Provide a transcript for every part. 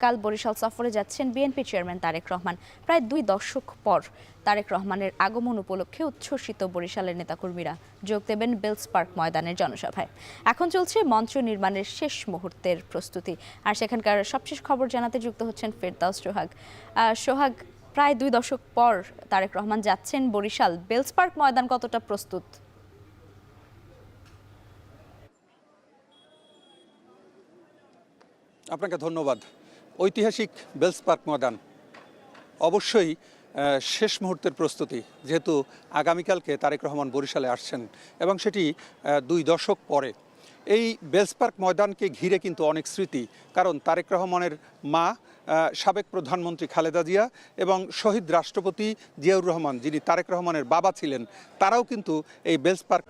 কাল বরিশাল সফরে যাচ্ছেন বিএনপি চেয়ারম্যান তারেক রহমান। প্রায় 2 দশক পর তারেক রহমানের আগমন উপলক্ষে উচ্ছ্বসিত বরিশালের নেতাকর্মীরা যোগ দেবেন বেলস পার্ক ময়দানের জনসভায়। এখন চলছে মঞ্চ নির্মাণের শেষ মুহূর্তের প্রস্তুতি, আর সেখানকার সবশেষ খবর জানাতে যুক্ত হচ্ছেন ফেরদাউস সোহাগ। সোহাগ, প্রায় 2 দশক পর তারেক রহমান যাচ্ছেন বরিশাল, বেলস পার্ক ময়দান কতটা প্রস্তুত? আপনাকে ধন্যবাদ। ঐতিহাসিক বেলস পার্ক ময়দান অবশ্যই শেষ মুহূর্তের প্রস্তুতি, যেহেতু আগামীকালকে তারেক রহমান বরিশালে আসছেন এবং সেটি 2 দশক পরে। এই বেলস পার্ক ময়দানকে ঘিরে কিন্তু অনেক স্মৃতি, কারণ তারেক রহমানের মা সাবেক প্রধানমন্ত্রী খালেদা জিয়া এবং শহীদ রাষ্ট্রপতি জিয়াউর রহমান, যিনি তারেক রহমানের বাবা ছিলেন, তারাও কিন্তু এই বেলস পার্ক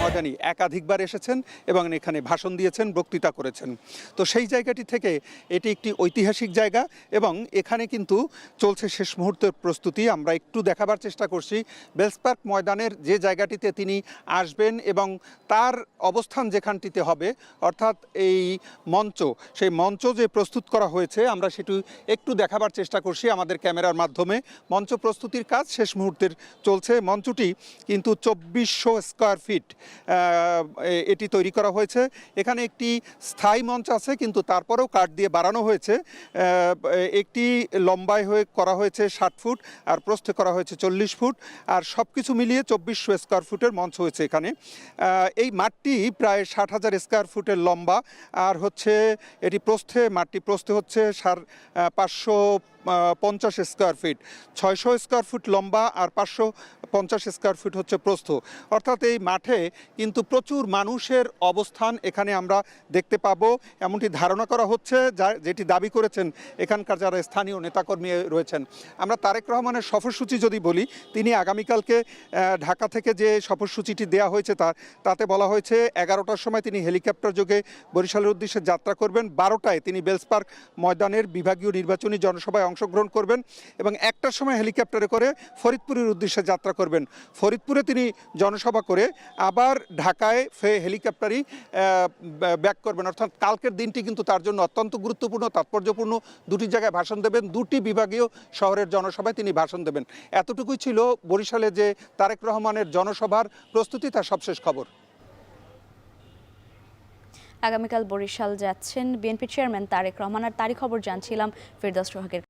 ময়দানে একাধিকবার এসেছেন এবং এখানে ভাষণ দিয়েছেন, বক্তৃতা করেছেন। তো সেই জায়গাটি থেকে এটি একটি ঐতিহাসিক জায়গা এবং এখানে কিন্তু চলছে শেষ মুহূর্তের প্রস্তুতি। আমরা একটু দেখাবার চেষ্টা করছি বেলস পার্ক ময়দানের যে জায়গাটিতে তিনি আসবেন এবং তার অবস্থান যেখানটিতে হবে, অর্থাৎ এই মঞ্চ, সেই মঞ্চ যে প্রস্তুত করা হয়েছে আমরা সেটি একটু দেখাবার চেষ্টা করছি আমাদের ক্যামেরার মাধ্যমে। মঞ্চ প্রস্তুতির কাজ শেষ মুহূর্তের চলছে। মঞ্চটি কিন্তু 2400 স্কয়ার ফিট এটি তৈরি করা হয়েছে। এখানে একটি স্থায়ী মঞ্চ আছে, কিন্তু তারপরেও কাঠ দিয়ে বাড়ানো হয়েছে। একটি লম্বায় হয়ে করা হয়েছে 60 ফুট আর প্রস্থে করা হয়েছে 40 ফুট, আর সব কিছু মিলিয়ে 2400 স্কয়ার ফুটের মঞ্চ হয়েছে এখানে। এই মাঠটি প্রায় 60,000 স্কয়ার ফুটের লম্বা, আর হচ্ছে এটি প্রস্থে, মাঠটি প্রস্থে হচ্ছে 550 স্কয়ার ফিট, 600 স্কয়ার ফুট লম্বা আর 550 স্কয়ার ফুট হচ্ছে প্রস্থ। অর্থাৎ এই মাঠে কিন্তু প্রচুর মানুষের অবস্থান এখানে আমরা দেখতে পাবো, এমনটি ধারণা করা হচ্ছে, যেটি দাবি করেছেন এখানকার যারা স্থানীয় নেতাকর্মী রয়েছেন। আমরা তারেক রহমানের সফরসূচি যদি বলি, তিনি আগামীকালকে ঢাকা থেকে যে সফরসূচিটি দেওয়া হয়েছে তাতে বলা হয়েছে 11টার সময় তিনি হেলিকপ্টার যোগে বরিশালের উদ্দেশ্যে যাত্রা করবেন, 12টায় তিনি বেলস পার্ক ময়দানের বিভাগীয় নির্বাচনী জনসভায় অংশগ্রহণ করবেন এবং 1টার সময় হেলিকপ্টারে করে ফরিদপুরের উদ্দেশ্যে যাত্রা করবেন। ফরিদপুরে তিনি জনসভা করে আবার ঢাকায় হেলিকপ্টারই ব্যাক করবেন। অর্থাৎ কালকের দিনটি কিন্তু তার জন্য অত্যন্ত গুরুত্বপূর্ণ, তাৎপর্যপূর্ণ। 2টি জায়গায় ভাষণ দেবেন, 2টি বিভাগীয় শহরের জনসভায় তিনি ভাষণ দেবেন। এতটুকুই ছিল বরিশালে যে তারেক রহমানের জনসভার প্রস্তুতি, তার সবশেষ খবর। আগামীকাল বরিশাল যাচ্ছেন বিএনপি চেয়ারম্যান তারেক রহমান, আর তারই খবর জানছিলাম ফেরদাউস সোহাগের।